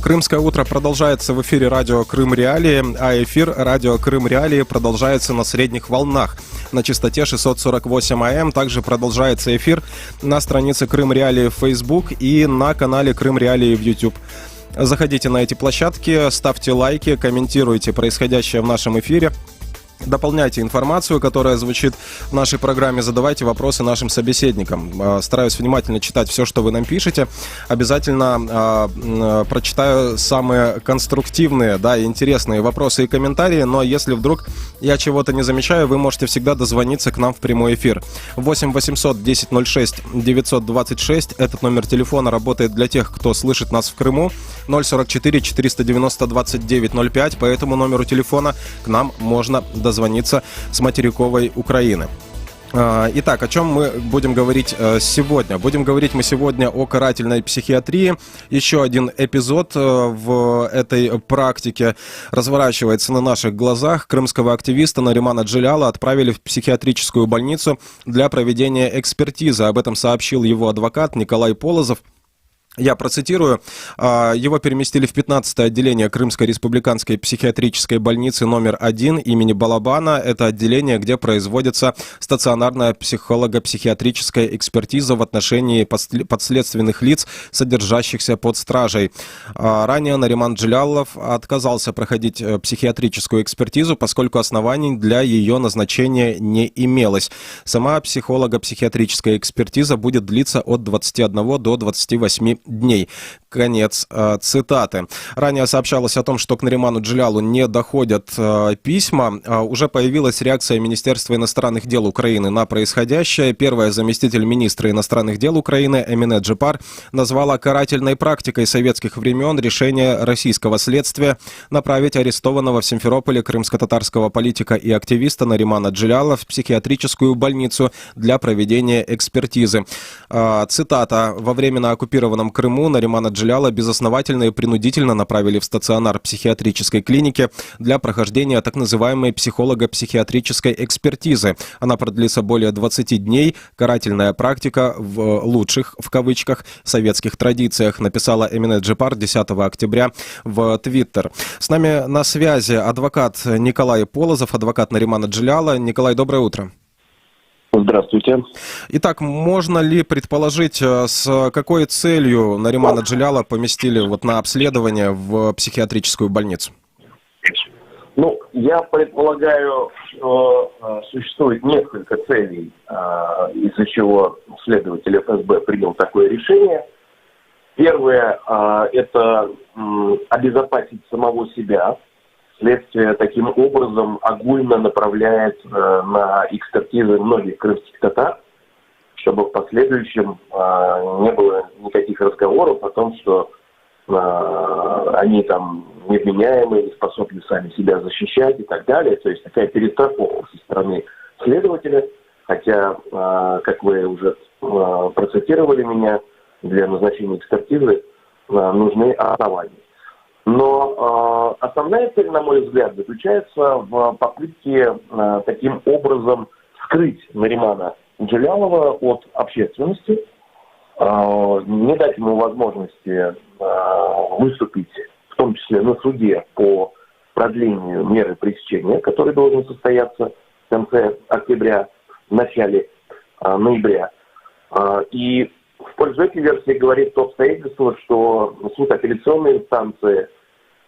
Крымское утро продолжается в эфире радио Крым Реалии, а эфир радио Крым Реалии продолжается на средних волнах на частоте 648 АМ. Также продолжается эфир на странице Крым Реалии в Facebook и на канале Крым Реалии в YouTube. Заходите на эти площадки, ставьте лайки, комментируйте происходящее в нашем эфире. Дополняйте информацию, которая звучит в нашей программе, задавайте вопросы нашим собеседникам. Стараюсь внимательно читать все, что вы нам пишете. Обязательно прочитаю самые конструктивные, и интересные вопросы и комментарии, но если вдруг я чего-то не замечаю, вы можете всегда дозвониться к нам в прямой эфир. 8 800 1006 926. Этот номер телефона работает для тех, кто слышит нас в Крыму. 044 490 29 05. По этому номеру телефона к нам можно дозвониться с материковой Украины. Итак, о чем мы будем говорить сегодня? Будем говорить мы сегодня о карательной психиатрии. Еще один эпизод в этой практике разворачивается на наших глазах. Крымского активиста Наримана Джиляла отправили в психиатрическую больницу для проведения экспертизы. Об этом сообщил его адвокат Николай Полозов. Я процитирую. Его переместили в 15-е отделение Крымской республиканской психиатрической больницы номер 1 имени Балабана. Это отделение, где производится стационарная психолого-психиатрическая экспертиза в отношении подследственных лиц, содержащихся под стражей. Ранее Нариман Джилялов отказался проходить психиатрическую экспертизу, поскольку оснований для ее назначения не имелось. Сама психолого-психиатрическая экспертиза будет длиться от 21 до 28 дней. Конец цитаты. Ранее сообщалось о том, что к Нариману Джилялу не доходят письма. Уже появилась реакция Министерства иностранных дел Украины на происходящее. Первая заместитель министра иностранных дел Украины Эмине Джипар назвала карательной практикой советских времен решение российского следствия направить арестованного в Симферополе крымско-татарского политика и активиста Наримана Джиляла в психиатрическую больницу для проведения экспертизы. Цитата. Во временно оккупированном Крыму Наримана Джиляла безосновательно и принудительно направили в стационар психиатрической клиники для прохождения так называемой психолого-психиатрической экспертизы. Она продлится более 20 дней. Карательная практика в лучших, в кавычках, советских традициях, написала Эмине Джипар 10 октября в Твиттер. С нами на связи адвокат Николай Полозов, адвокат Наримана Джиляла. Николай, доброе утро. Здравствуйте. Итак, можно ли предположить, с какой целью Наримана Джиляла поместили на обследование в психиатрическую больницу? Я предполагаю, что существует несколько целей, из-за чего следователь ФСБ принял такое решение. Первое – это обезопасить самого себя. Следствие таким образом огульно направляет на экспертизы многих крымских татар, чтобы в последующем не было никаких разговоров о том, что они там невменяемые, не способны сами себя защищать и так далее. То есть такая перестраховка со стороны следователя, хотя, как вы уже процитировали меня, для назначения экспертизы нужны основания. Но основная цель, на мой взгляд, заключается в попытке таким образом скрыть Наримана Джилялова от общественности, не дать ему возможности выступить, в том числе на суде, по продлению меры пресечения, который должен состояться в конце октября, в начале ноября. И в пользу этой версии говорит то обстоятельство, что суд апелляционной инстанции,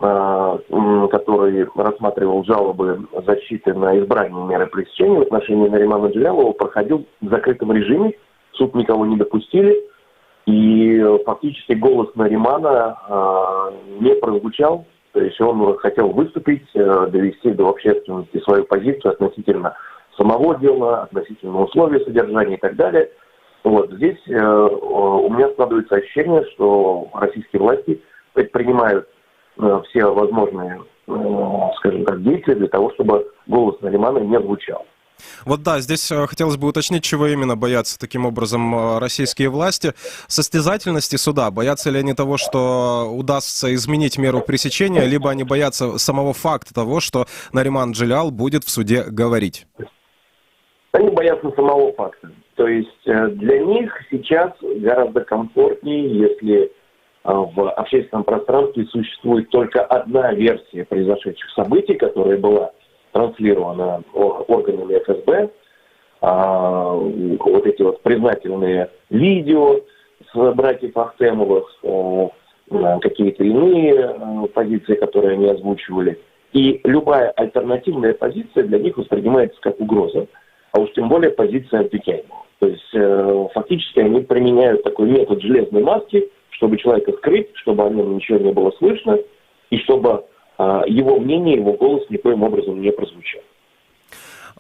который рассматривал жалобы защиты на избрание меры пресечения в отношении Наримана Джилялова, проходил в закрытом режиме, в суд никого не допустили, и фактически голос Наримана не прозвучал, то есть он хотел выступить, довести до общественности свою позицию относительно самого дела, относительно условий содержания и так далее. Здесь у меня складывается ощущение, что российские власти предпринимают все возможные, скажем так, действия для того, чтобы голос Наримана не звучал. Здесь хотелось бы уточнить, чего именно боятся таким образом российские власти. Состязательности суда. Боятся ли они того, что удастся изменить меру пресечения, либо они боятся самого факта того, что Нариман Джилял будет в суде говорить? Они боятся самого факта. То есть для них сейчас гораздо комфортнее, если в общественном пространстве существует только одна версия произошедших событий, которая была транслирована органами ФСБ. Вот эти вот признательные видео с братьев Ахтемовых, какие-то иные позиции, которые они озвучивали. И любая альтернативная позиция для них воспринимается как угроза, а уж тем более позиция обвиняемого. То есть фактически они применяют такой метод железной маски, чтобы человека скрыть, чтобы о нем ничего не было слышно, и чтобы его мнение, его голос никоим образом не прозвучал.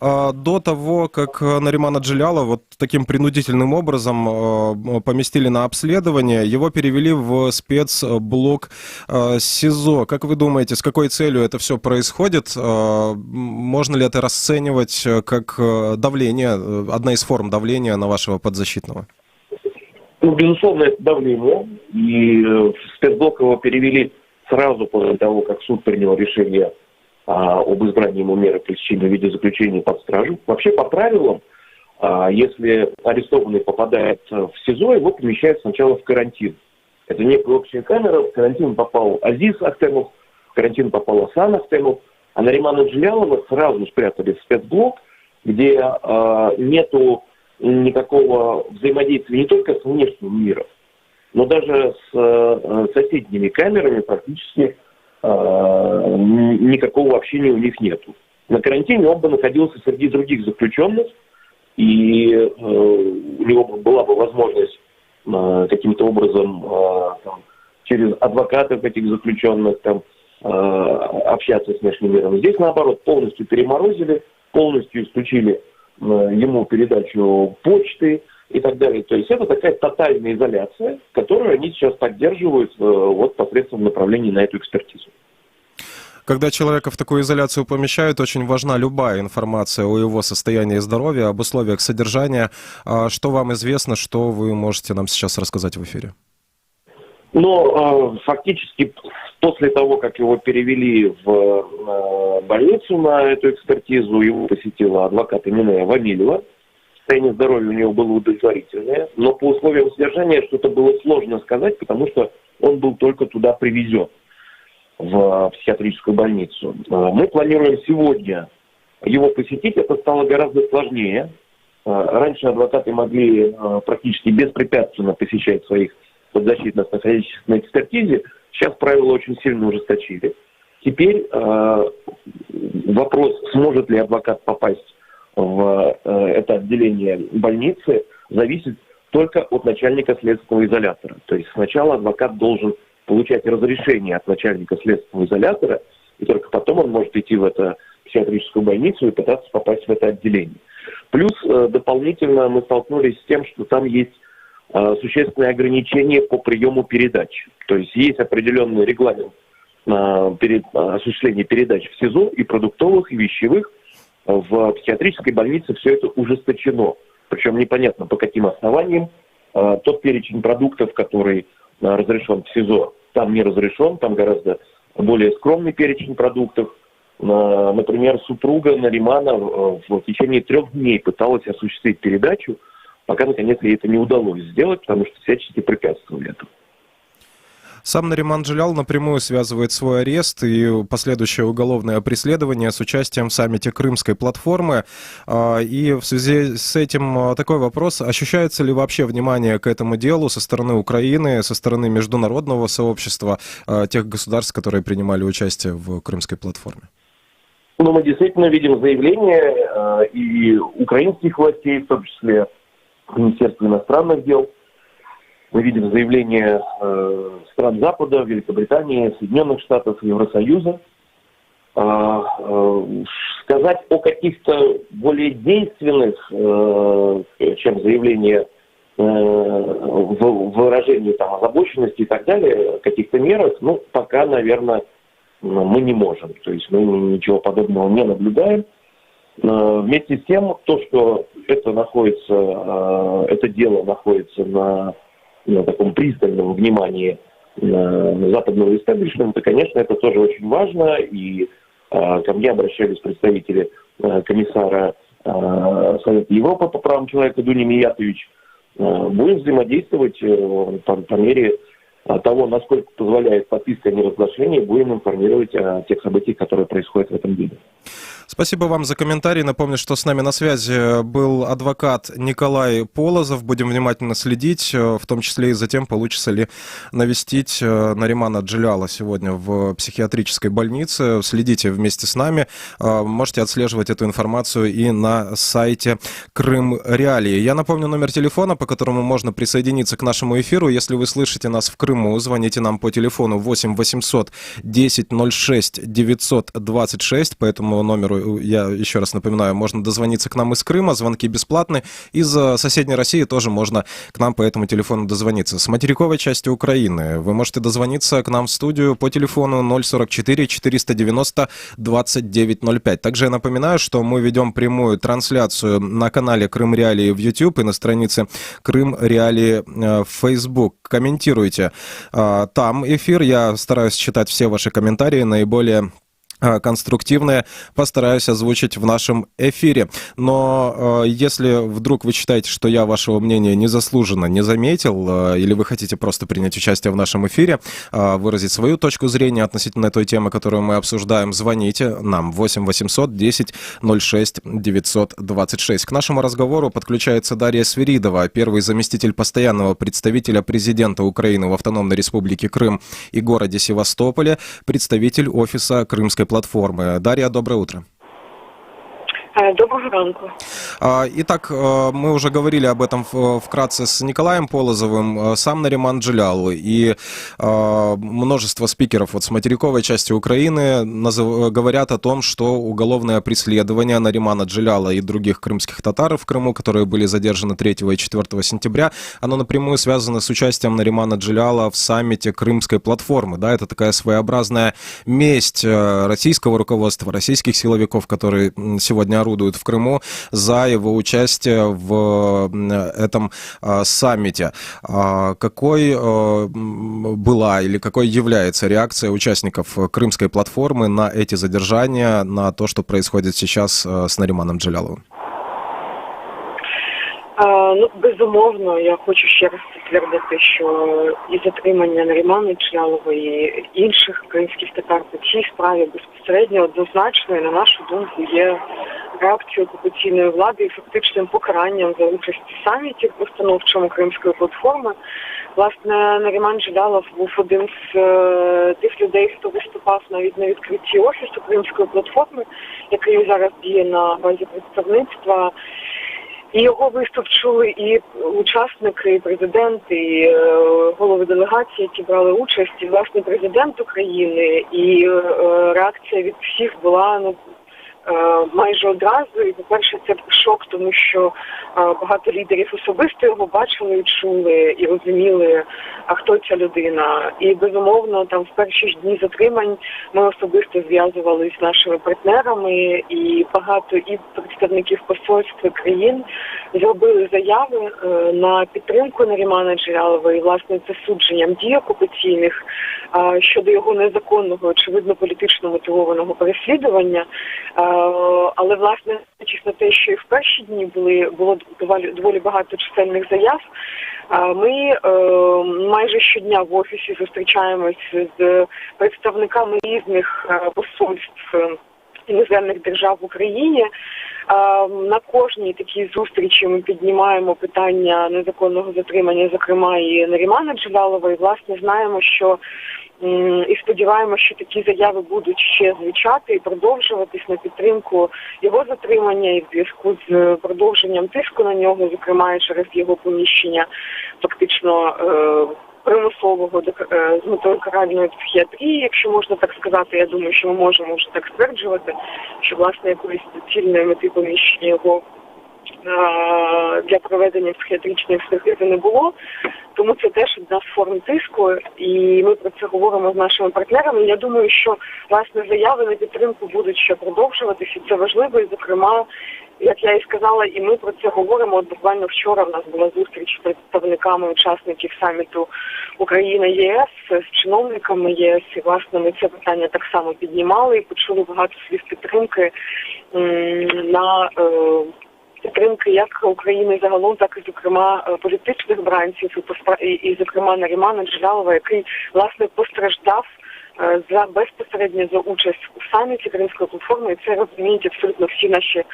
До того, как Наримана Джиляла вот таким принудительным образом поместили на обследование, его перевели в спецблок СИЗО. Как вы думаете, с какой целью это все происходит? Можно ли это расценивать как давление, одна из форм давления на вашего подзащитного? Ну, безусловно, это давление. И в спецблок его перевели сразу после того, как суд принял решение об избрании ему меры пресечения в виде заключения под стражу. Вообще, по правилам, если арестованный попадает в СИЗО, его помещают сначала в карантин. Это некая общая камера. В карантин попал Азиз Ахтемов, в карантин попал Асан Ахтемов, а Наримана Джилялова сразу спрятали в спецблок, где нету никакого взаимодействия не только с внешним миром, но даже с соседними камерами практически никакого общения у них нету. На карантине он бы находился среди других заключенных, и у него была бы возможность каким-то образом через адвокатов этих заключенных общаться с внешним миром. Здесь, наоборот, полностью переморозили, полностью исключили ему передачу почты и так далее. То есть это такая тотальная изоляция, которую они сейчас поддерживают вот посредством направления на эту экспертизу. Когда человека в такую изоляцию помещают, очень важна любая информация о его состоянии здоровья, об условиях содержания. Что вам известно, что вы можете нам сейчас рассказать в эфире? Ну, фактически, после того, как его перевели в больницу на эту экспертизу, его посетила адвокат Минея Вамилева. Состояние здоровья у него было удовлетворительное, но по условиям содержания что-то было сложно сказать, потому что он был только туда привезен, в психиатрическую больницу. Мы планируем сегодня его посетить, это стало гораздо сложнее. Раньше адвокаты могли практически беспрепятственно посещать своих подзащитных, находящихся на экспертизе. Сейчас правила очень сильно ужесточили. Теперь вопрос, сможет ли адвокат попасть в это отделение больницы, зависит только от начальника следственного изолятора. То есть сначала адвокат должен получать разрешение от начальника следственного изолятора, и только потом он может идти в эту психиатрическую больницу и пытаться попасть в это отделение. Плюс дополнительно мы столкнулись с тем, что там есть существенные ограничения по приему передач. То есть есть определенный регламент осуществления передач в СИЗО и продуктовых, и вещевых. В психиатрической больнице все это ужесточено. Причем непонятно по каким основаниям. Тот перечень продуктов, который разрешен в СИЗО, там не разрешен, там гораздо более скромный перечень продуктов. Например, супруга Наримана в течение 3 дней пыталась осуществить передачу, пока, наконец, ей это не удалось сделать, потому что всячески препятствовали этому. Сам Нариман Джилял напрямую связывает свой арест и последующее уголовное преследование с участием в саммите Крымской платформы. И в связи с этим такой вопрос. Ощущается ли вообще внимание к этому делу со стороны Украины, со стороны международного сообщества, тех государств, которые принимали участие в Крымской платформе? Ну, мы действительно видим заявления и украинских властей, в том числе Министерства иностранных дел. Мы видим заявления стран Запада, Великобритании, Соединенных Штатов, Евросоюза. Сказать о каких-то более действенных, чем заявления в выражении озабоченности и так далее, каких-то мерах, пока, наверное, мы не можем. То есть мы ничего подобного не наблюдаем. Вместе с тем, то, что это дело находится на таком пристальном внимании западного истеблишмента, конечно, это тоже очень важно. И ко мне обращались представители комиссара Совета Европы по правам человека Дуня Миятович. Будем взаимодействовать по мере того, насколько позволяет подписка о неразглашении, будем информировать о тех событиях, которые происходят в этом деле. Спасибо вам за комментарий. Напомню, что с нами на связи был адвокат Николай Полозов. Будем внимательно следить, в том числе и за тем, получится ли навестить Наримана Джиляла сегодня в психиатрической больнице. Следите вместе с нами. Можете отслеживать эту информацию и на сайте Крым Реалии. Я напомню номер телефона, по которому можно присоединиться к нашему эфиру. Если вы слышите нас в Крыму, звоните нам по телефону 8 800 10 06 926. По этому номеру, я еще раз напоминаю, можно дозвониться к нам из Крыма, звонки бесплатны. Из соседней России тоже можно к нам по этому телефону дозвониться. С материковой части Украины вы можете дозвониться к нам в студию по телефону 044 490 2905. Также я напоминаю, что мы ведем прямую трансляцию на канале Крым Реалии в YouTube и на странице Крым Реалии в Facebook. Комментируйте там эфир. Я стараюсь читать все ваши комментарии, наиболее конструктивные постараюсь озвучить в нашем эфире. Но если вдруг вы считаете, что я вашего мнения незаслуженно не заметил, или вы хотите просто принять участие в нашем эфире, выразить свою точку зрения относительно той темы, которую мы обсуждаем, звоните нам 8 800 10 06 926. К нашему разговору подключается Дарья Свиридова, первый заместитель постоянного представителя президента Украины в Автономной Республике Крым и городе Севастополе, представитель офиса Крымской платформы. Дарья, доброе утро. Доброго ранку. Итак, мы уже говорили об этом вкратце с Николаем Полозовым. Сам Нариман Джилял и множество спикеров с материковой части Украины говорят о том, что уголовное преследование Наримана Джиляла и других крымских татар в Крыму, которые были задержаны 3 и 4 сентября, оно напрямую связано с участием Наримана Джиляла в саммите Крымской платформы. Да, это такая своеобразная месть российского руководства, российских силовиков, которые сегодня орудуют в Крыму, за его участие в этом саммите. Какой была или какой является реакция участников Крымской платформы на эти задержания, на то, что происходит сейчас с Нариманом Джиляловим? Безумовно, я хочу ще раз підтвердити, що і затримання Нарімана Джилялова, і інших українських татар по цій справі безпосередньо однозначно, і на нашу думку, є реакцією окупаційної влади і фактичним покаранням за участь в саміті постановчому Кримської платформи. Власне, Наріман Джилялов був один з тих людей, хто виступав навіть на відкритті офісу Кримської платформи, який зараз діє на базі представництва. І його виступ чули і учасники, і президент, і голови делегації, які брали участь, і, власне, президент України. І реакція від всіх була майже одразу. І, по-перше, це шок, тому що багато лідерів особисто його бачили, і чули, і розуміли, хто ця людина. І, безумовно, там в перші ж дні затримань ми особисто зв'язувалися з нашими партнерами, і багато і представників посольств країн зробили заяви на підтримку Нарімана Джилялова і, власне, засудженням дій окупаційних щодо його незаконного, очевидно, політично мотивованого переслідування. Але, власне, на те, що і в перші дні було доволі багато чисельних заяв, ми майже щодня в офісі зустрічаємось з представниками різних посольств іноземних держав в Україні. На кожній такій зустрічі ми піднімаємо питання незаконного затримання, зокрема і Нарімана Джилялова, і, власне, знаємо, що і сподіваємося, що такі заяви будуть ще звучати і продовжуватись на підтримку його затримання і в зв'язку з продовженням тиску на нього, зокрема і через його поміщення фактично примусового з метою каральної психіатрії, якщо можна так сказати. Я думаю, що ми можемо вже так стверджувати, що, власне, якоїсь доцільної мети поміщення його для проведення психіатричної експертизи не було. Тому це теж одна з форм тиску, і ми про це говоримо з нашими партнерами. Я думаю, що, власне, заяви на підтримку будуть ще продовжуватися, і це важливо, і, зокрема, як я і сказала, і ми про це говоримо. От буквально вчора в нас була зустріч з представниками учасників саміту Україна-ЄС, з чиновниками ЄС, і, власне, ми це питання так само піднімали і почули багато слів підтримки на підтримки як України загалом, так і, зокрема, політичних бранців, і зокрема, Нарімана Джелялова, який, власне, постраждав безпосередньо за участь у саміті Кримської платформи, і це розуміють абсолютно всі наші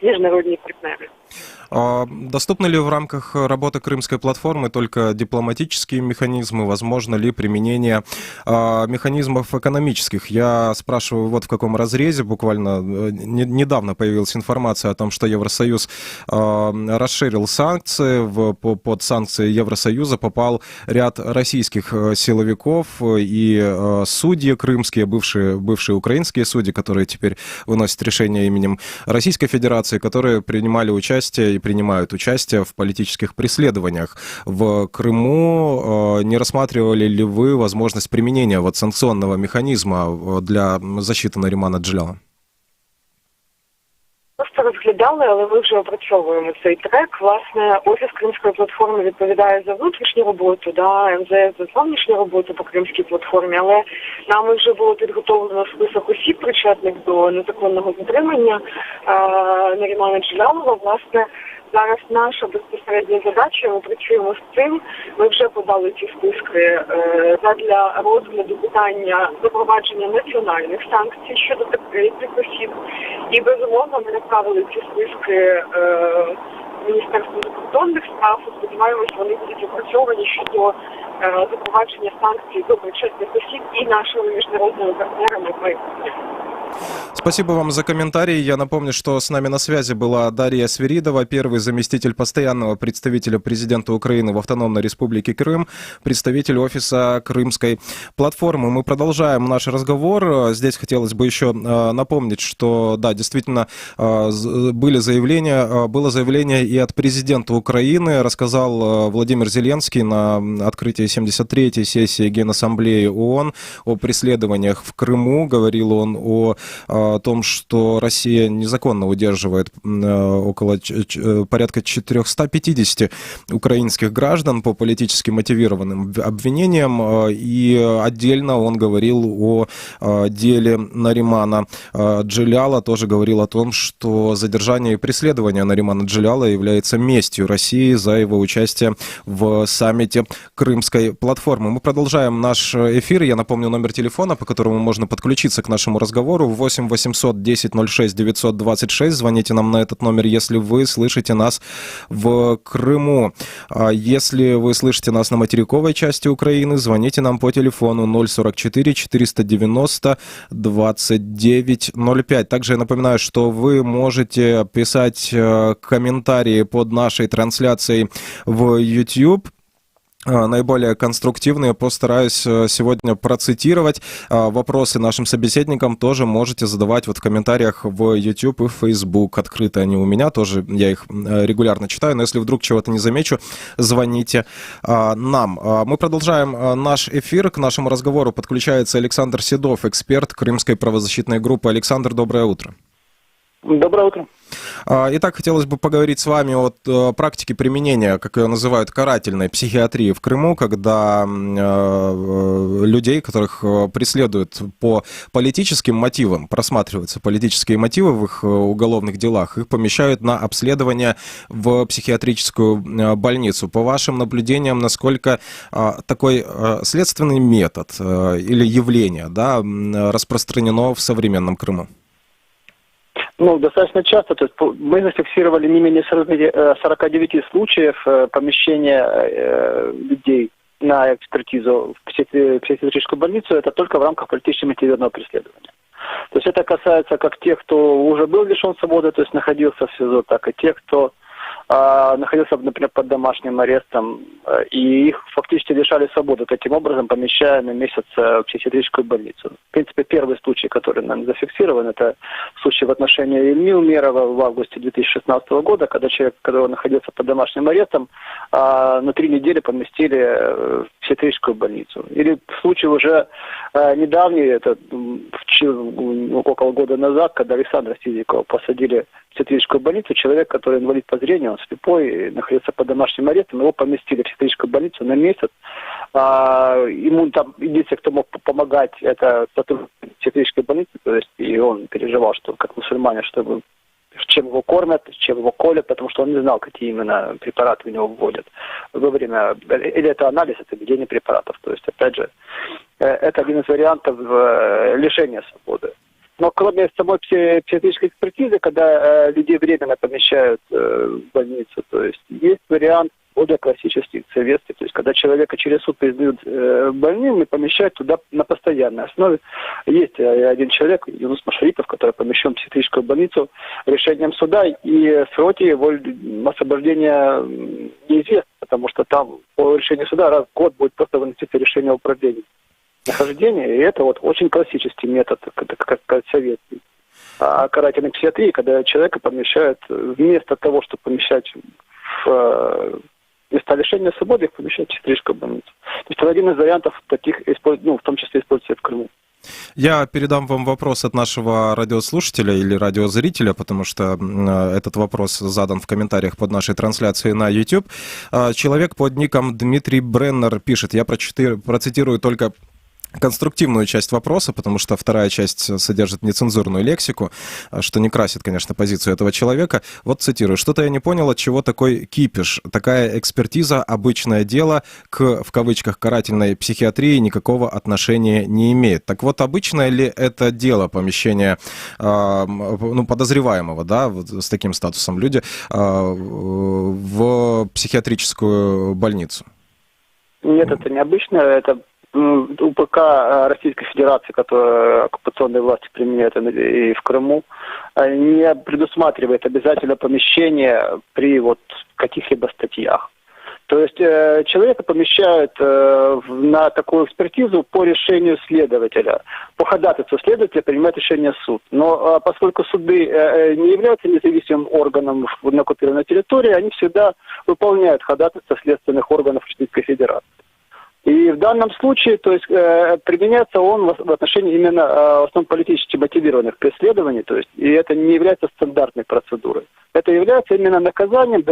международные партнеры. Доступны ли в рамках работы Крымской платформы только дипломатические механизмы? Возможно ли применение механизмов экономических? Я спрашиваю вот в каком разрезе. Буквально недавно появилась информация о том, что Евросоюз расширил санкции. Под санкции Евросоюза попал ряд российских силовиков и судьи крымские, бывшие украинские судьи, которые теперь выносят решения именем Российской Федерации, которые принимали участие и принимают участие в политических преследованиях в Крыму. Не рассматривали ли вы возможность применения вот санкционного механизма для защиты Нарімана Джелялова? Просто розглядали, але ми вже опрацьовуємо цей трек. Власне, Офіс Кримської платформи відповідає за внутрішню роботу, МЗС за зовнішню роботу по Кримській платформі, але нами вже було підготовлено список осіб, причетних до незаконного затримання Нарімана Джелялова. Власне, зараз наша безпосередня задача, ми працюємо з цим, ми вже подали ці списки для розгляду питання запровадження національних санкцій щодо таких осіб. І, безумовно, ми направили ці списки Міністерству закордонних справ. Сподіваємось, вони будуть опрацьовані щодо запровадження санкцій до причетних осіб і нашими міжнародними партнерами в майбутньому. Спасибо вам за комментарий. Я напомню, что с нами на связи была Дарья Свиридова, первый заместитель постоянного представителя президента Украины в Автономной Республике Крым, представитель офиса Крымской платформы. Мы продолжаем наш разговор. Здесь хотелось бы еще напомнить, что, да, действительно, было заявление и от президента Украины, рассказал Владимир Зеленский на открытии 73-й сессии Генассамблеи ООН о преследованиях в Крыму. Говорил он о том, что Россия незаконно удерживает порядка 450 украинских граждан по политически мотивированным обвинениям. И отдельно он говорил о деле Нарімана Джелялова, тоже говорил о том, что задержание и преследование Нарімана Джелялова является местью России за его участие в саммите Крымской платформы. Мы продолжаем наш эфир. Я напомню номер телефона, по которому можно подключиться к нашему разговору. 8 800 10 06 926. Звоните нам на этот номер, если вы слышите нас в Крыму. Если вы слышите нас на материковой части Украины, звоните нам по телефону 044 490 2905. Также я напоминаю, что вы можете писать комментарии под нашей трансляцией в YouTube. Наиболее конструктивные постараюсь сегодня процитировать. Вопросы нашим собеседникам тоже можете задавать вот в комментариях в YouTube и Facebook. Открыты они у меня, тоже я их регулярно читаю, но если вдруг чего-то не замечу, звоните нам. Мы продолжаем наш эфир. К нашему разговору подключается Александр Седов, эксперт Крымской правозащитной группы. Александр, доброе утро. Доброе утро. Итак, хотелось бы поговорить с вами о практике применения, как ее называют, карательной психиатрии в Крыму, когда людей, которых преследуют по политическим мотивам, просматриваются политические мотивы в их уголовных делах, их помещают на обследование в психиатрическую больницу. По вашим наблюдениям, насколько такой следственный метод или явление, да, распространено в современном Крыму? Достаточно часто. То есть мы зафиксировали не менее 49 случаев помещения людей на экспертизу в психиатрическую больницу. Это только в рамках политически мотивированного преследования. То есть это касается как тех, кто уже был лишен свободы, то есть находился в СИЗО, так и тех, кто находился, например, под домашним арестом, и их фактически лишали свободы, таким образом помещая на месяц в психиатрическую больницу. В принципе, первый случай, который нам зафиксирован, это случай в отношении Ильи Умерова в августе 2016 года, когда человек, который находился под домашним арестом, на 3 недели поместили в психиатрическую больницу. Или случай уже недавний, это около года назад, когда Александра Сизикова посадили в психиатрическую больницу, человек, который инвалид по зрению, он слепой, находится под домашним арестом, его поместили в психиатрическую больницу на месяц. Ему там единственный, кто мог помогать, это сотрудник психиатрической больницы, то есть и он переживал, что как мусульманин, чтобы чем его кормят, чем его колят, потому что он не знал, какие именно препараты в него вводят во время, или это анализ, это введение препаратов. То есть, опять же, это один из вариантов лишения свободы. Но кроме самой психиатрической экспертизы, когда людей временно помещают в больницу, то есть есть вариант более классических советских, то есть когда человека через суд признают больным и помещают туда на постоянной основе. Есть один человек, Юнус Машарипов, который помещен в психиатрическую больницу решением суда, и сроки его освобождения неизвестны, потому что там по решению суда раз в год будет просто выноситься решение управления нахождения, и это вот очень классический метод, как советский. А карательной психиатрии, когда человека помещают вместо того, чтобы помещать в места лишения свободы, их помещают в психиатрическую больницу. То есть это один из вариантов таких, в том числе используется в Крыму. Я передам вам вопрос от нашего радиослушателя или радиозрителя, потому что этот вопрос задан в комментариях под нашей трансляцией на YouTube. Человек под ником Дмитрий Бреннер пишет, я процитирую только конструктивную часть вопроса, потому что вторая часть содержит нецензурную лексику, что не красит, конечно, позицию этого человека. Вот цитирую. «Что-то я не понял, от чего такой кипиш. Такая экспертиза, обычное дело, к, в кавычках, карательной психиатрии никакого отношения не имеет». Так вот, обычное ли это дело помещения подозреваемого, да, вот с таким статусом люди в психиатрическую больницу? Нет, это необычно, это УПК Российской Федерации, которую оккупационные власти применяют и в Крыму, не предусматривает обязательно помещение при вот каких-либо статьях. То есть человека помещают на такую экспертизу по решению следователя. По ходатайству следователя принимает решение суд. Но поскольку суды не являются независимым органом на оккупированной территории, они всегда выполняют ходатайство следственных органов Российской Федерации. И в данном случае, то есть, применяется он в отношении именно в основном политически мотивированных преследований, то есть, и это не является стандартной процедурой. Это является именно наказанием,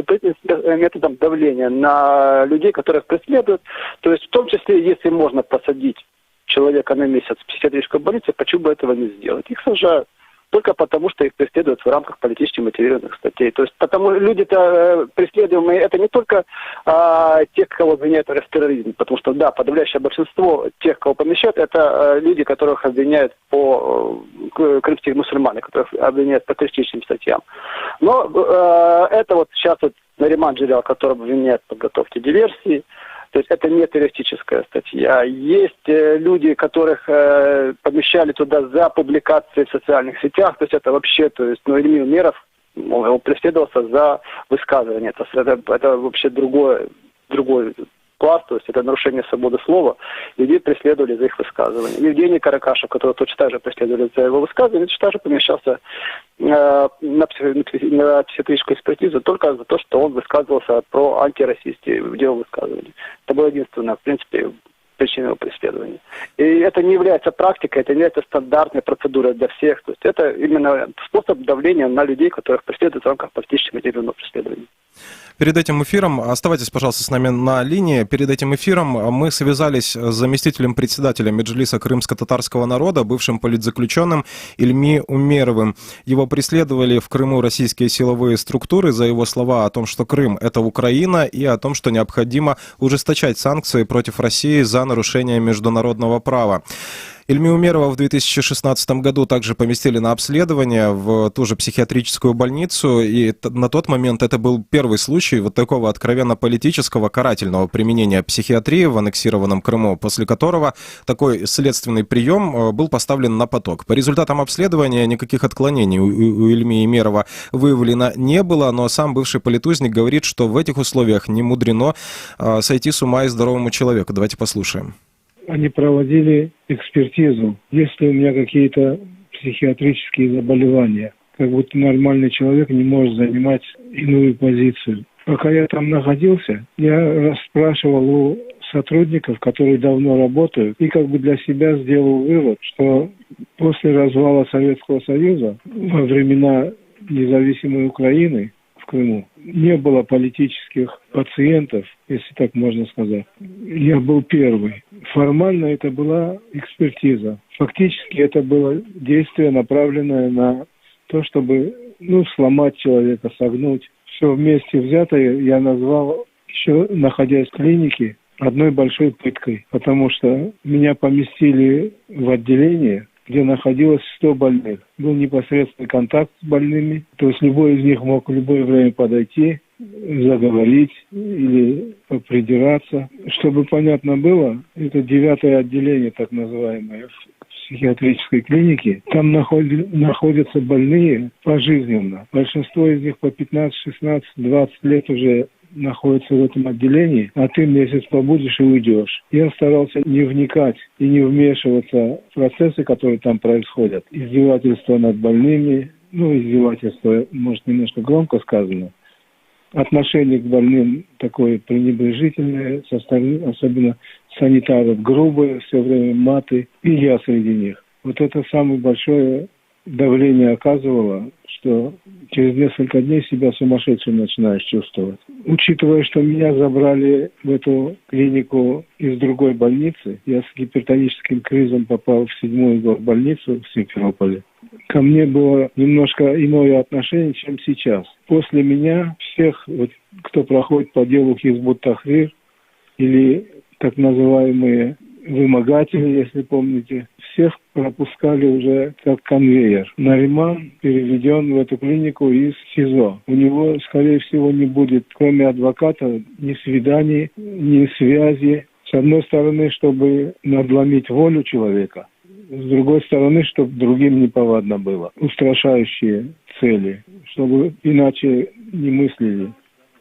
методом давления на людей, которых преследуют. То есть, в том числе, если можно посадить человека на месяц в психиатрическую больницу, почему бы этого не сделать? Их сажают только потому, что их преследуют в рамках политически мотивированных статей. То есть, потому люди-то преследуемые, это не только тех, кого обвиняют в терроризме, потому что, да, подавляющее большинство тех, кого помещают, это люди, которых обвиняют по крымских мусульмане, которых обвиняют по террористическим статьям. Но это вот сейчас вот Нариман Джелял, которого обвиняют в подготовке диверсии. То есть это не террористическая статья. Есть люди, которых помещали туда за публикации в социальных сетях. То есть это вообще, то есть, Ильмир Умеров, он преследовался за высказывание. Это вообще другой класс, то есть это нарушение свободы слова. Людей преследовали за их высказывание. Евгений Каракашев, которого точно так же преследовали за его высказывание, точно так же помещался на психиатрическую экспертизу только за то, что он высказывался про антироссийские высказывания. Это было единственное, в принципе, причина его преследования. И это не является практикой, это не является стандартной процедурой для всех. То есть это именно способ давления на людей, которых преследуют в рамках политически мотивированного преследования. Перед этим эфиром, оставайтесь, пожалуйста, с нами на линии, перед этим эфиром мы связались с заместителем председателя Меджлиса крымско-татарского народа, бывшим политзаключенным Ильми Умеровым. Его преследовали в Крыму российские силовые структуры за его слова о том, что Крым – это Украина, и о том, что необходимо ужесточать санкции против России за нарушение международного права. Ильми Умерова в 2016 году также поместили на обследование в ту же психиатрическую больницу, и на тот момент это был первый случай вот такого откровенно политического карательного применения психиатрии в аннексированном Крыму, после которого такой следственный прием был поставлен на поток. По результатам обследования никаких отклонений у Ильми Умерова выявлено не было, но сам бывший политузник говорит, что в этих условиях не мудрено сойти с ума и здоровому человеку. Давайте послушаем. Они проводили экспертизу, есть ли у меня какие-то психиатрические заболевания. Как будто нормальный человек не может занимать иную позицию. Пока я там находился, я расспрашивал у сотрудников, которые давно работают, и как бы для себя сделал вывод, что после развала Советского Союза, во времена независимой Украины, в Крыму, не было политических пациентов, если так можно сказать. Я был первый. Формально это была экспертиза. Фактически это было действие, направленное на то, чтобы сломать человека, согнуть. Все вместе взятое я назвал, еще находясь в клинике, одной большой пыткой, потому что меня поместили в отделение, где находилось 100 больных. Был непосредственный контакт с больными, то есть любой из них мог в любое время подойти, заговорить или придираться. Чтобы понятно было, это 9-е отделение, так называемое, в психиатрической клинике. Там находятся больные пожизненно. Большинство из них по 15, 16, 20 лет уже находятся в этом отделении, а ты месяц побудешь и уйдешь. Я старался не вникать и не вмешиваться в процессы, которые там происходят. Издевательство над больными, издевательство, может, немножко громко сказано. Отношение к больным такое пренебрежительное, со стороны, особенно санитаров, грубые, все время маты, и я среди них. Вот это самое большое давление оказывало, что через несколько дней себя сумасшедшим начинаешь чувствовать. Учитывая, что меня забрали в эту клинику из другой больницы, я с гипертоническим кризом попал в 7-ю горбольницу в Симферополе. Ко мне было немножко иное отношение, чем сейчас. После меня всех, кто проходит по делу Хизбут Тахрир или так называемые вымогатели, если помните, всех пропускали уже как конвейер. Нариман переведен в эту клинику из СИЗО. У него, скорее всего, не будет, кроме адвоката, ни свиданий, ни связи. С одной стороны, чтобы надломить волю человека, с другой стороны, чтобы другим неповадно было. Устрашающие цели, чтобы иначе не мыслили,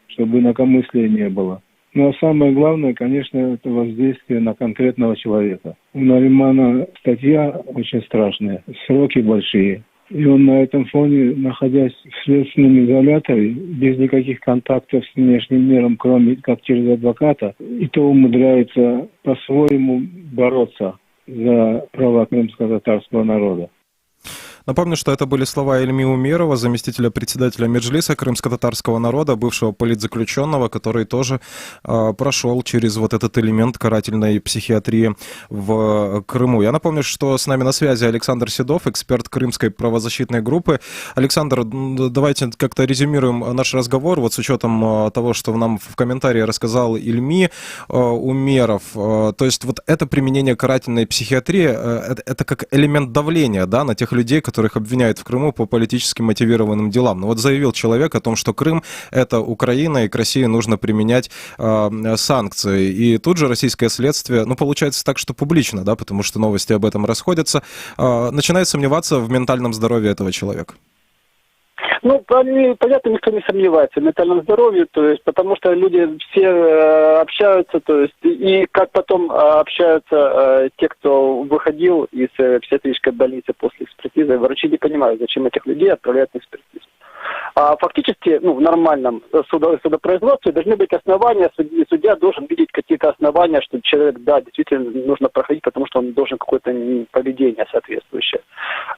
чтобы инакомыслия не было. Ну а самое главное, конечно, это воздействие на конкретного человека. У Наримана статья очень страшная, сроки большие. И он на этом фоне, находясь в следственном изоляторе, без никаких контактов с внешним миром, кроме как через адвоката, и то умудряется по-своему бороться за права крымско-татарского народа. Напомню, что это были слова Ильми Умерова, заместителя председателя Меджлиса крымско-татарского народа, бывшего политзаключенного, который тоже прошел через вот этот элемент карательной психиатрии в Крыму. Я напомню, что с нами на связи Александр Седов, эксперт крымской правозащитной группы. Александр, давайте как-то резюмируем наш разговор, вот с учетом того, что нам в комментарии рассказал Ильми Умеров. То есть вот это применение карательной психиатрии, это как элемент давления, да, на тех людей, которых обвиняют в Крыму по политически мотивированным делам. Но вот заявил человек о том, что Крым — это Украина, и к России нужно применять санкции. И тут же российское следствие, получается так, что публично, да, потому что новости об этом расходятся, начинает сомневаться в ментальном здоровье этого человека. Понятно, никто не сомневается в ментальном здоровье, то есть, потому что люди все общаются, то есть, и как потом общаются те, кто выходил из психиатрической больницы после экспертизы, врачи не понимают, зачем этих людей отправляют на экспертизу. А фактически, в нормальном судопроизводстве должны быть основания, судья должен видеть какие-то основания, что человек, да, действительно нужно проходить, потому что он должен какое-то поведение соответствующее.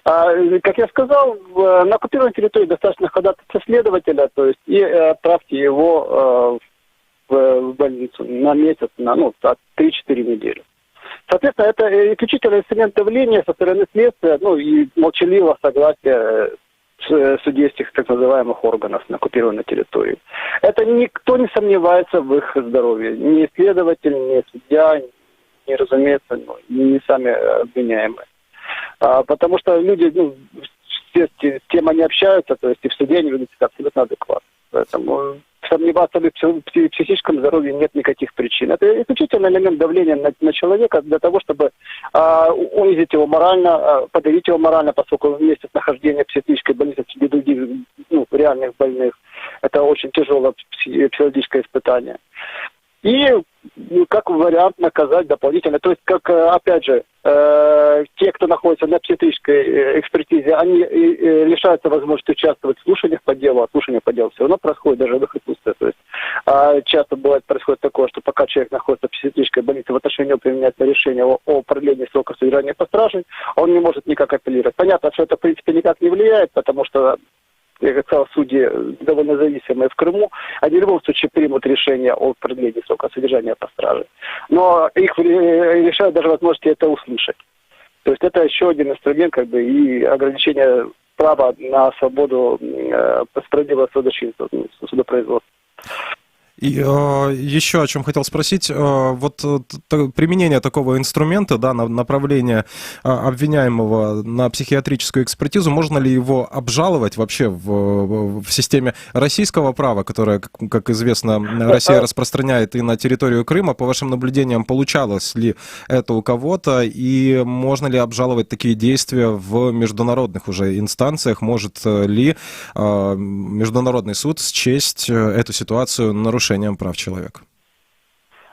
Как я сказал, на оккупированной территории достаточно ходатайства следователя, то есть, и отправьте его в больницу на месяц, на 3-4 недели. Соответственно, это исключительно инструмент давления со стороны следствия, и молчаливого согласия судейских так называемых органов на оккупированной территории. Это никто не сомневается в их здоровье. Ни следователь, ни судья, ни, разумеется, ни сами обвиняемые. Потому что люди, с кем они общаются, то есть и в суде они ведут себя абсолютно адекватно. Поэтому сомневаться в психическом здоровье нет никаких причин. Это исключительно элемент давления на человека для того, чтобы унизить его морально, подавить его морально, поскольку вместе с нахождением в психиатрической больнице среди других реальных больных это очень тяжелое психологическое испытание. И как вариант наказать дополнительно. То есть, как, опять же, те, кто находится на психиатрической экспертизе, они лишаются возможности участвовать в слушаниях по делу, а слушание по делу все равно происходит даже в их отсутствии. То есть, часто происходит такое, что пока человек находится в психиатрической больнице, в отношении него применяется решение о продлении срока содержания под стражей, он не может никак апеллировать. Понятно, что это, в принципе, никак не влияет, потому что как сказал, судьи довольно зависимые в Крыму, они в любом случае примут решение о продлении срока содержания по страже. Но их решают даже возможности это услышать. То есть это еще один инструмент и ограничение право на свободу справедливого судопроизводства. И еще о чем хотел спросить, применение такого инструмента, да, направление обвиняемого на психиатрическую экспертизу, можно ли его обжаловать вообще в системе российского права, которое, как известно, Россия распространяет и на территорию Крыма? По вашим наблюдениям, получалось ли это у кого-то, и можно ли обжаловать такие действия в международных уже инстанциях? Может ли Международный суд счесть эту ситуацию нарушением прав человека?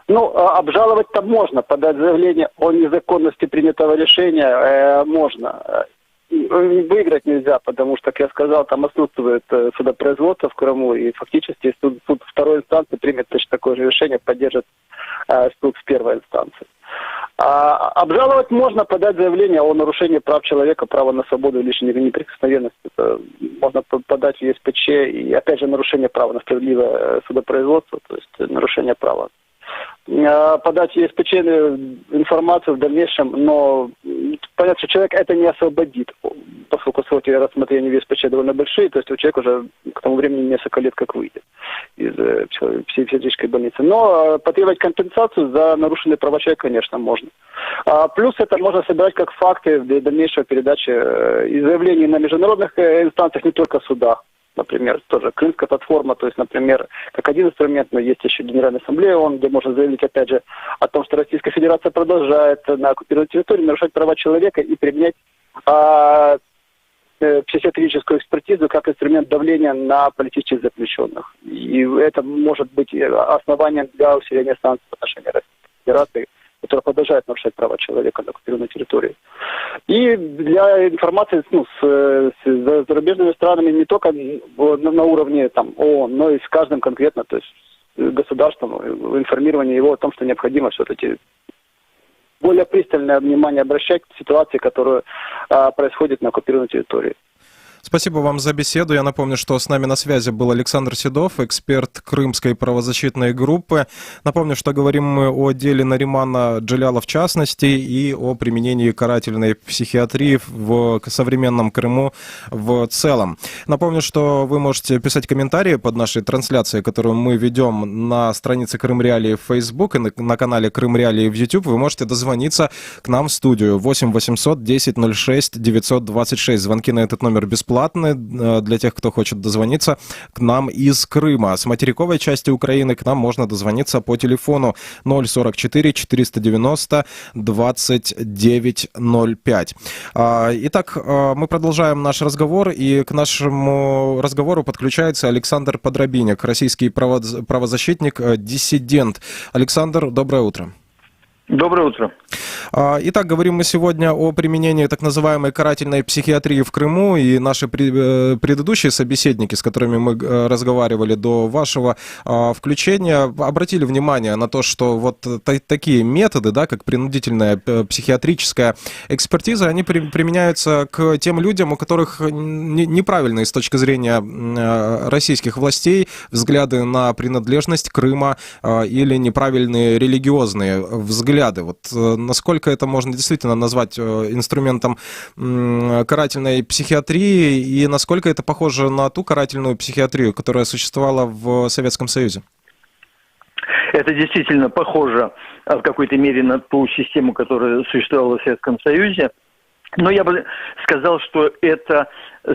Обжаловать-то можно, подать заявление о незаконности принятого решения можно. Выиграть нельзя, потому что, как я сказал, там отсутствует судопроизводство в Крыму, и фактически суд второй инстанции примет точно такое же решение, поддержит суд в первой инстанции. Обжаловать можно, подать заявление о нарушении прав человека, права на свободу и личной неприкосновенности. Это можно подать в ЕСПЧ, и опять же нарушение права на справедливое судопроизводство, то есть нарушение права. Подать в ЕСПЧ информацию в дальнейшем, но понятно, что человек это не освободит, поскольку сроки рассмотрения в ЕСПЧ довольно большие, то есть человек уже к тому времени несколько лет как выйдет из психиатрической больницы. Но потребовать компенсацию за нарушенные права человека, конечно, можно. Плюс это можно собирать как факты для дальнейшей передачи и заявлений на международных инстанциях, не только в судах. Например, тоже Крымская платформа, то есть, например, как один инструмент, но есть еще Генеральная Ассамблея ООН, где можно заявить, опять же, о том, что Российская Федерация продолжает на оккупированной территории нарушать права человека и применять психиатрическую экспертизу как инструмент давления на политических заключенных. И это может быть основанием для усиления санкций в отношении Российской Федерации, которая продолжает нарушать права человека на оккупированной территории. И для информации с зарубежными странами не только на уровне ООН, но и с каждым конкретно, то есть государством, информирование его о том, что необходимо все-таки более пристальное внимание обращать к ситуации, которая происходит на оккупированной территории. Спасибо вам за беседу. Я напомню, что с нами на связи был Александр Седов, эксперт Крымской правозащитной группы. Напомню, что говорим мы о деле Наримана Джеляла в частности и о применении карательной психиатрии в современном Крыму в целом. Напомню, что вы можете писать комментарии под нашей трансляцией, которую мы ведем на странице Крым Реалии в Facebook и на канале Крым Реалии в YouTube. Вы можете дозвониться к нам в студию 8 800 10 06 926. Звонки на этот номер бесплатные для тех, кто хочет дозвониться к нам из Крыма. С материковой части Украины к нам можно дозвониться по телефону 044 490 2905. Итак, мы продолжаем наш разговор, и к нашему разговору подключается Александр Подробинек, российский правозащитник, диссидент. Александр, доброе утро. Доброе утро. Итак, говорим мы сегодня о применении так называемой карательной психиатрии в Крыму, и наши предыдущие собеседники, с которыми мы разговаривали до вашего включения, обратили внимание на то, что вот такие методы, да, как принудительная психиатрическая экспертиза, они применяются к тем людям, у которых неправильные с точки зрения российских властей взгляды на принадлежность Крыма или неправильные религиозные взгляды. Вот насколько это можно действительно назвать инструментом карательной психиатрии, и насколько это похоже на ту карательную психиатрию, которая существовала в Советском Союзе? Это действительно похоже в какой-то мере на ту систему, которая существовала в Советском Союзе. Но я бы сказал, что это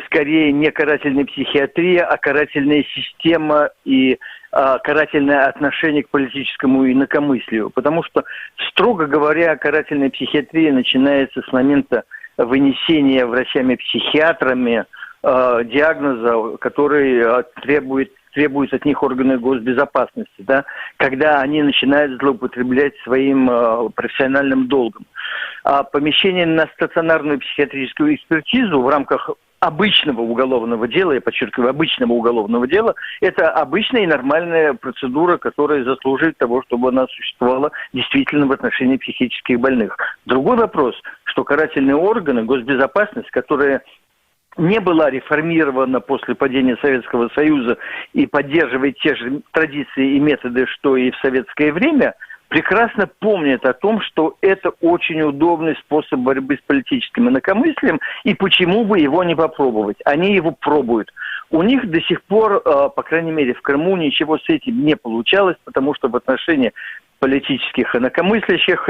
скорее не карательная психиатрия, а карательная система и карательное отношение к политическому инакомыслию. Потому что, строго говоря, карательная психиатрия начинается с момента вынесения врачами-психиатрами диагноза, который требуют от них органы госбезопасности, да, когда они начинают злоупотреблять своим профессиональным долгом. А помещение на стационарную психиатрическую экспертизу в рамках обычного уголовного дела, я подчеркиваю, обычного уголовного дела, это обычная и нормальная процедура, которая заслуживает того, чтобы она существовала действительно в отношении психических больных. Другой вопрос, что карательные органы, госбезопасность, которая не была реформирована после падения Советского Союза и поддерживает те же традиции и методы, что и в советское время, прекрасно помнят о том, что это очень удобный способ борьбы с политическим инакомыслием, и почему бы его не попробовать. Они его пробуют. У них до сих пор, по крайней мере в Крыму, ничего с этим не получалось, потому что в отношении политических инакомыслящих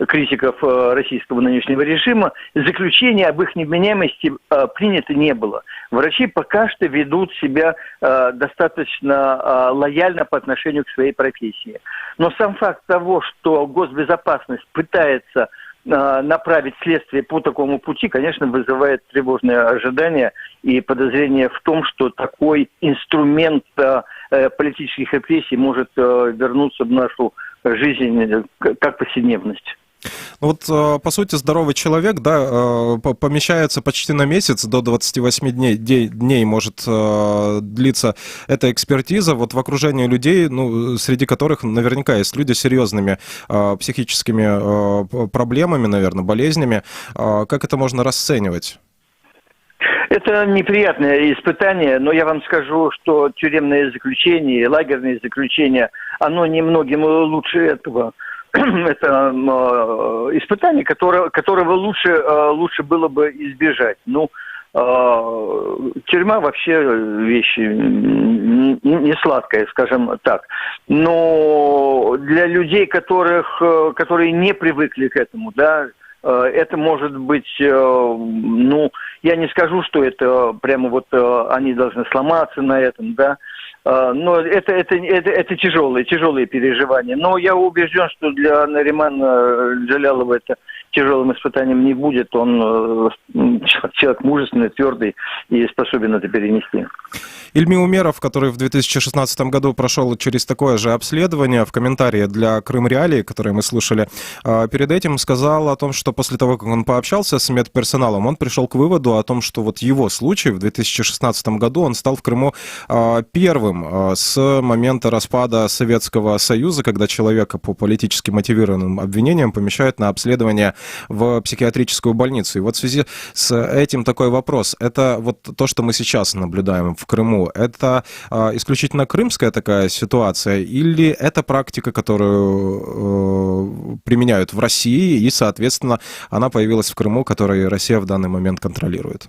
критиков российского нынешнего режима заключения об их невменяемости принято не было. Врачи пока что ведут себя достаточно лояльно по отношению к своей профессии. Но сам факт того, что госбезопасность пытается направить следствие по такому пути, конечно, вызывает тревожные ожидания и подозрения в том, что такой инструмент политических репрессий может вернуться в нашу жизнь как повседневность. Вот, по сути, здоровый человек, да, помещается почти на месяц, до 28 дней может длиться эта экспертиза, вот в окружении людей, ну, среди которых наверняка есть люди с серьезными психическими проблемами, наверное, болезнями. Как это можно расценивать? Это неприятное испытание, но я вам скажу, что тюремное заключение, лагерное заключение, оно немногим лучше этого. Это испытание, которого лучше было бы избежать. Ну, тюрьма вообще вещь не сладкая, скажем так. Но для людей, которые не привыкли к этому, да, это может быть, ну, я не скажу, что это прямо вот они должны сломаться на этом, да. Но это тяжелые переживания. Но я убежден, что для Наримана Джалялова это тяжелым испытанием не будет. Он человек мужественный, твердый и способен это перенести. Ильми Умеров, который в 2016 году прошел через такое же обследование, в комментарии для Крым Реалии, которые мы слушали, перед этим сказал о том, что после того, как он пообщался с медперсоналом, он пришел к выводу о том, что вот его случай в 2016 году, он стал в Крыму первым с момента распада Советского Союза, когда человека по политически мотивированным обвинениям помещают на обследование в психиатрическую больницу. И вот в связи с этим такой вопрос. Это вот то, что мы сейчас наблюдаем в Крыму, это исключительно крымская такая ситуация или это практика, которую применяют в России и, соответственно, она появилась в Крыму, которую Россия в данный момент контролирует?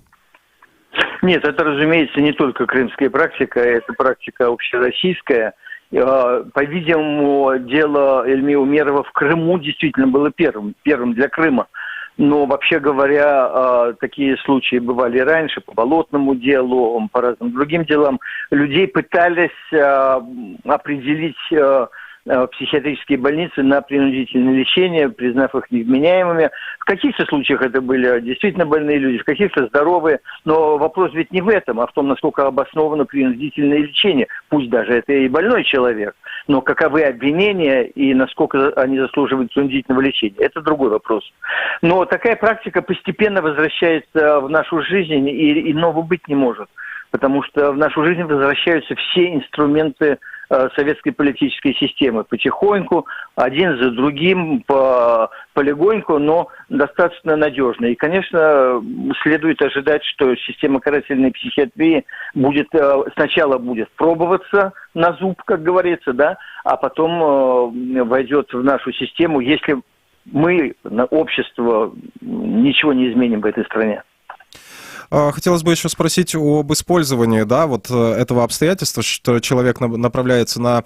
Нет, это, разумеется, не только крымская практика, это практика общероссийская. По-видимому, дело Ильми Умерова в Крыму действительно было первым для Крыма. Но, вообще говоря, такие случаи бывали раньше, по болотному делу, по разным другим делам. Людей пытались определить психиатрические больницы на принудительное лечение, признав их невменяемыми. В каких-то случаях это были действительно больные люди, в каких-то здоровые. Но вопрос ведь не в этом, а в том, насколько обосновано принудительное лечение. Пусть даже это и больной человек. Но каковы обвинения и насколько они заслуживают принудительного лечения, это другой вопрос. Но такая практика постепенно возвращается в нашу жизнь, и иного быть не может. Потому что в нашу жизнь возвращаются все инструменты советской политической системы. Потихоньку, один за другим, полегоньку, но достаточно надежно. И, конечно, следует ожидать, что система карательной психиатрии сначала будет пробоваться на зуб, как говорится, да, а потом войдет в нашу систему, если мы, общество, ничего не изменим в этой стране. Хотелось бы еще спросить об использовании, да, вот этого обстоятельства, что человек направляется на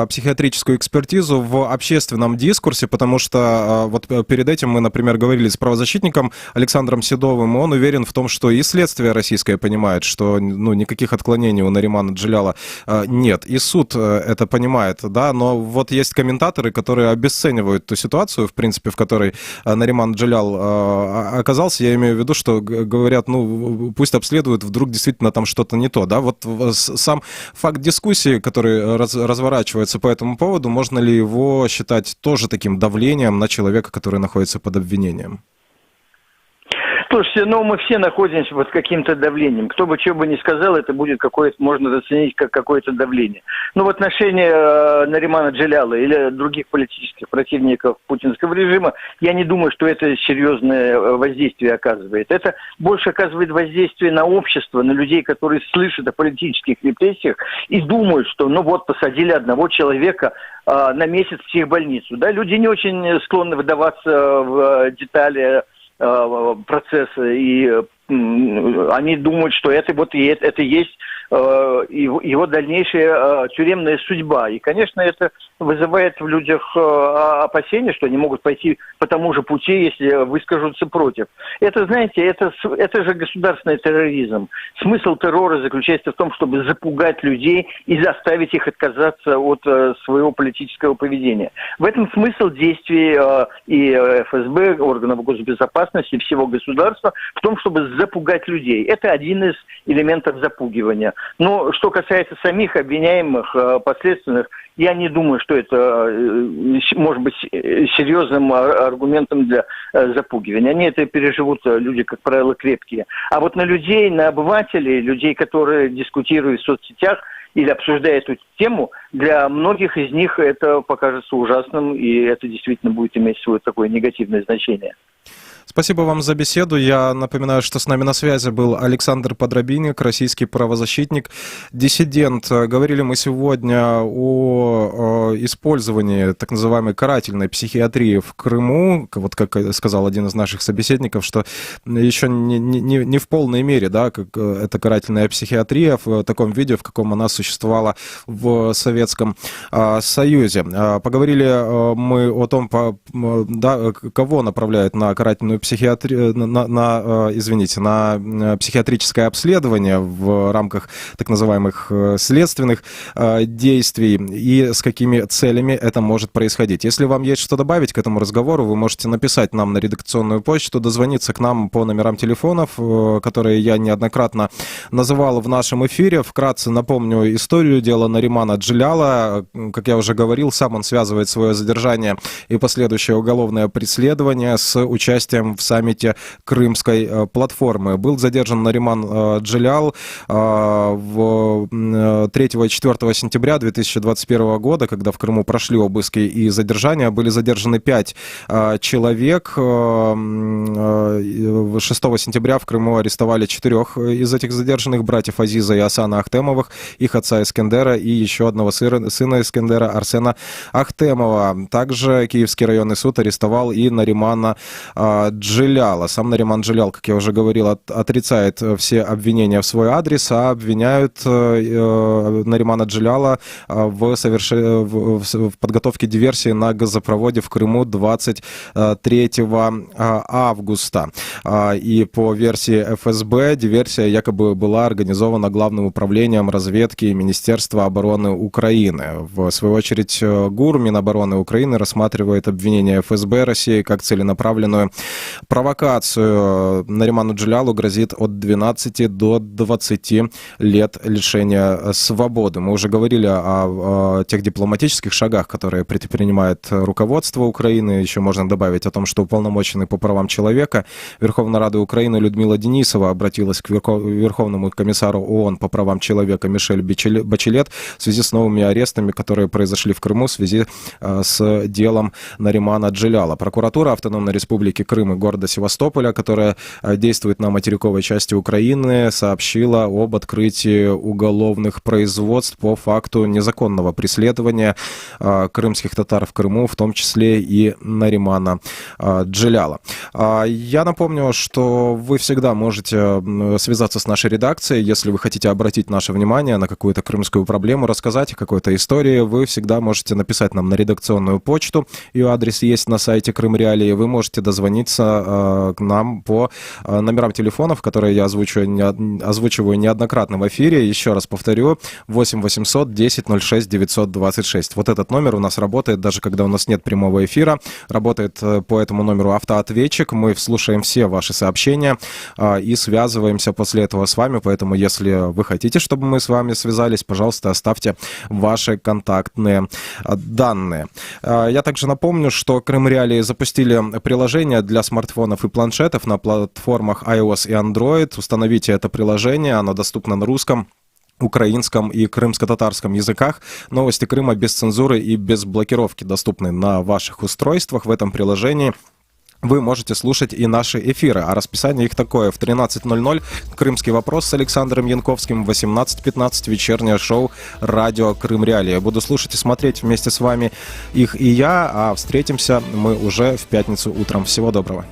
психиатрическую экспертизу в общественном дискурсе, потому что вот перед этим мы, например, говорили с правозащитником Александром Седовым, и он уверен в том, что и следствие российское понимает, что никаких отклонений у Наримана Джаляла нет, и суд это понимает, да, но вот есть комментаторы, которые обесценивают ту ситуацию, в принципе, в которой Нариман Джалял оказался, я имею в виду, что говорят, пусть обследуют, вдруг действительно там что-то не то, да? Вот сам факт дискуссии, который разворачивается по этому поводу, можно ли его считать тоже таким давлением на человека, который находится под обвинением? Слушайте, мы все находимся под каким-то давлением. Кто бы что бы ни сказал, это будет какое-то, можно расценить как какое-то давление. В отношении Наримана Джелялова или других политических противников путинского режима, я не думаю, что это серьезное воздействие оказывает. Это больше оказывает воздействие на общество, на людей, которые слышат о политических репрессиях и думают, что посадили одного человека на месяц в психбольницу. Да? Люди не очень склонны выдаваться в детали процесса, и они думают, что это есть его дальнейшая тюремная судьба. И, конечно, это вызывает в людях опасения, что они могут пойти по тому же пути, если выскажутся против. Это, знаете, это же государственный терроризм. Смысл террора заключается в том, чтобы запугать людей и заставить их отказаться от своего политического поведения. В этом смысл действий и ФСБ, органов госбезопасности, всего государства, в том, чтобы запугать людей. Это один из элементов запугивания. Но что касается самих обвиняемых, последственных, я не думаю, что это может быть серьезным аргументом для запугивания. Они это переживут, люди, как правило, крепкие. А на людей, на обывателей, людей, которые дискутируют в соцсетях или обсуждают эту тему, для многих из них это покажется ужасным, и это действительно будет иметь свое такое негативное значение. Спасибо вам за беседу. Я напоминаю, что с нами на связи был Александр Подробинник, российский правозащитник, диссидент. Говорили мы сегодня о использовании так называемой карательной психиатрии в Крыму. Как сказал один из наших собеседников, что еще не в полной мере, да, как эта карательная психиатрия в таком виде, в каком она существовала в Советском Союзе. Поговорили мы о том, кого направляют на карательную психиатрию, на психиатрическое обследование в рамках так называемых следственных действий и с какими целями это может происходить. Если вам есть что добавить к этому разговору, вы можете написать нам на редакционную почту, дозвониться к нам по номерам телефонов, которые я неоднократно называл в нашем эфире. Вкратце напомню историю дела Наримана Джелялова. Как я уже говорил, сам он связывает свое задержание и последующее уголовное преследование с участием в саммите Крымской платформы. Был задержан Нариман Джелялов 3 и 4 сентября 2021 года, когда в Крыму прошли обыски и задержания. Были задержаны 5 человек. 6 сентября в Крыму арестовали 4 из этих задержанных: братьев Азиза и Асана Ахтемовых, их отца Искендера и еще одного сына Искендера, Арсена Ахтемова. Также Киевский районный суд арестовал и Наримана Джелялова. Сам Нариман Джелялов, как я уже говорил, отрицает все обвинения в свой адрес, а обвиняют Наримана Джелялова в подготовке диверсии на газопроводе в Крыму 23 августа. И по версии ФСБ, диверсия якобы была организована Главным управлением разведки Министерства обороны Украины. В свою очередь, ГУР, Минобороны Украины, рассматривает обвинение ФСБ России как целенаправленную провокацию. Нариману Джелялову грозит от 12 до 20 лет лишения свободы. Мы уже говорили о тех дипломатических шагах, которые предпринимает руководство Украины. Еще можно добавить о том, что уполномоченный по правам человека Верховной Рады Украины Людмила Денисова обратилась к Верховному комиссару ООН по правам человека Мишель Бачелет в связи с новыми арестами, которые произошли в Крыму в связи с делом Наримана Джелялова. Прокуратура Автономной Республики Крым и города Севастополя, которая действует на материковой части Украины, сообщила об открытии уголовных производств по факту незаконного преследования крымских татар в Крыму, в том числе и Наримана Джелялова. Я напомню, что вы всегда можете связаться с нашей редакцией, если вы хотите обратить наше внимание на какую-то крымскую проблему, рассказать о какой-то истории, вы всегда можете написать нам на редакционную почту. Ее адрес есть на сайте Крым Реалии. Вы можете дозвониться к нам по номерам телефонов, которые я озвучиваю неоднократно в эфире. Еще раз повторю: 8 800 10 06 926. Вот этот номер у нас работает, даже когда у нас нет прямого эфира. Работает по этому номеру автоответчик. Мы слушаем все ваши сообщения и связываемся после этого с вами. Поэтому, если вы хотите, чтобы мы с вами связались, пожалуйста, оставьте ваши контактные данные. Я также напомню, что Крым Реалии запустили приложение для для смартфонов и планшетов на платформах iOS и Android. Установите это приложение, оно доступно на русском, украинском и крымско-татарском языках. Новости Крыма без цензуры и без блокировки доступны на ваших устройствах в этом приложении. Вы можете слушать и наши эфиры, а расписание их такое: в 13:00 «Крымский вопрос» с Александром Янковским, в 18:15 вечернее шоу «Радио Крым Реалии». Буду слушать и смотреть вместе с вами их и я, а встретимся мы уже в пятницу утром. Всего доброго.